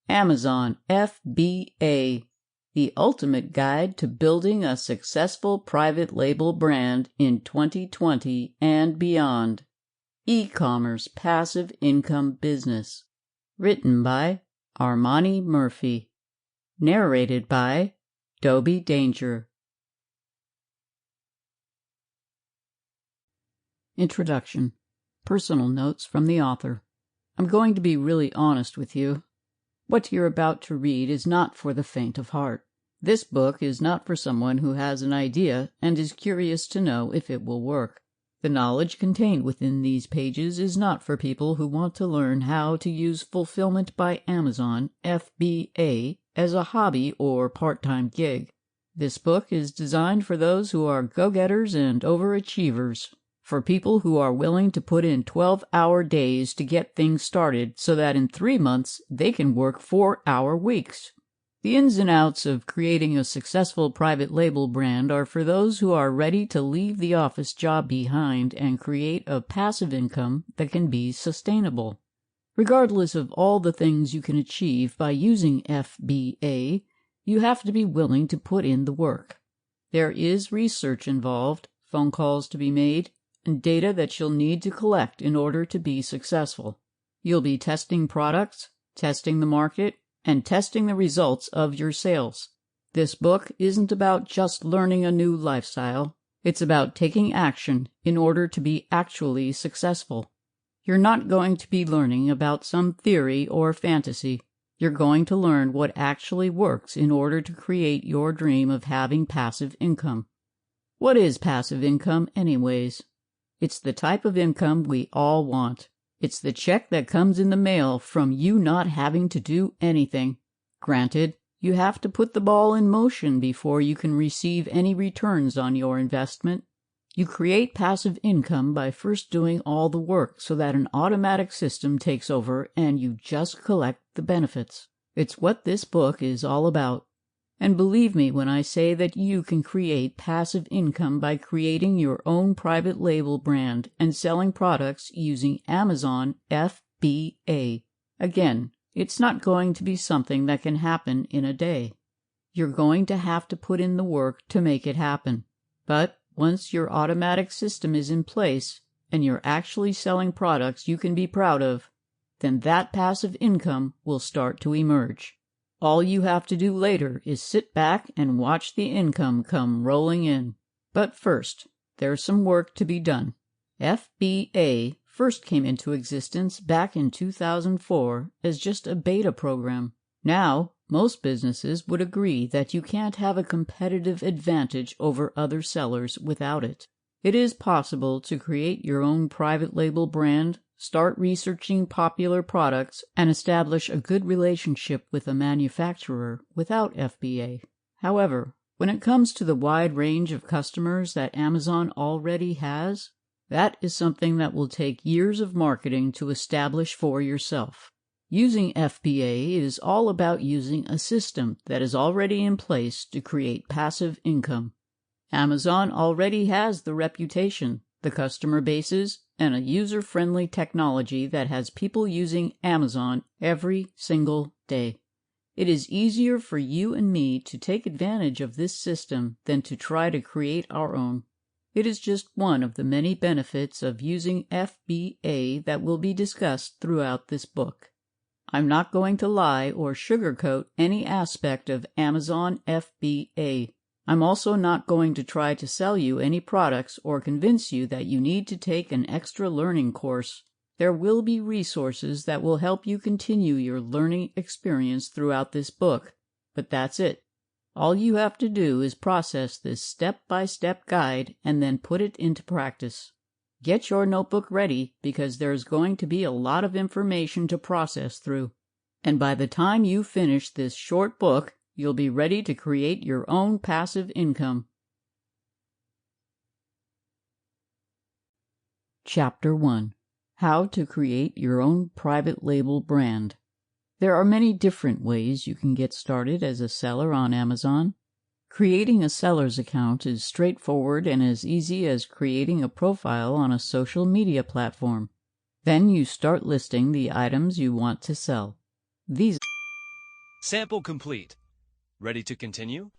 Amazon FBA, the ultimate guide to building a successful private label brand in 2020 and beyond. E-commerce passive income business. Written by Armani Murphy. Narrated by Doby Daenger. Introduction. Personal notes from the author. I'm going to be really honest with you. What you're about to read is not for the faint of heart. This book is not for someone who has an idea and is curious to know if it will work. The knowledge contained within these pages is not for people who want to learn how to use Fulfillment by Amazon, FBA, as a hobby or part-time gig. This book is designed for those who are go-getters and overachievers. For people who are willing to put in 12-hour days to get things started so that in 3 months they can work 4-hour weeks. The ins and outs of creating a successful private label brand are for those who are ready to leave the office job behind and create a passive income that can be sustainable. Regardless of all the things you can achieve by using FBA, you have to be willing to put in the work. There is research involved, phone calls to be made, and data that you'll need to collect in order to be successful. You'll be testing products, testing the market, and testing the results of your sales. This book isn't about just learning a new lifestyle. It's about taking action in order to be actually successful. You're not going to be learning about some theory or fantasy. You're going to learn what actually works in order to create your dream of having passive income. What is passive income anyways? It's the type of income we all want. It's the check that comes in the mail from you not having to do anything. Granted, you have to put the ball in motion before you can receive any returns on your investment. You create passive income by first doing all the work so that an automatic system takes over and you just collect the benefits. It's what this book is all about. And believe me when I say that you can create passive income by creating your own private label brand and selling products using Amazon FBA. Again, it's not going to be something that can happen in a day. You're going to have to put in the work to make it happen. But once your automatic system is in place and you're actually selling products you can be proud of, then that passive income will start to emerge. All you have to do later is sit back and watch the income come rolling in. But first, there's some work to be done. FBA first came into existence back in 2004 as just a beta program. Now, most businesses would agree that you can't have a competitive advantage over other sellers without it. It is possible to create your own private label brand, start researching popular products, and establish a good relationship with a manufacturer without FBA. However, when it comes to the wide range of customers that Amazon already has, that is something that will take years of marketing to establish for yourself. Using FBA is all about using a system that is already in place to create passive income. Amazon already has the reputation, the customer bases, and a user-friendly technology that has people using Amazon every single day. It is easier for you and me to take advantage of this system than to try to create our own. It is just one of the many benefits of using FBA that will be discussed throughout this book. I'm not going to lie or sugarcoat any aspect of Amazon FBA. I'm also not going to try to sell you any products or convince you that you need to take an extra learning course. There will be resources that will help you continue your learning experience throughout this book, but that's it. All you have to do is process this step-by-step guide and then put it into practice. Get your notebook ready because there's going to be a lot of information to process through. And by the time you finish this short book, you'll be ready to create your own passive income. Chapter 1. How to create your own private label brand. There are many different ways you can get started as a seller on Amazon. Creating a seller's account is straightforward and as easy as creating a profile on a social media platform. Then you start listing the items you want to sell. These Sample complete. Ready to continue?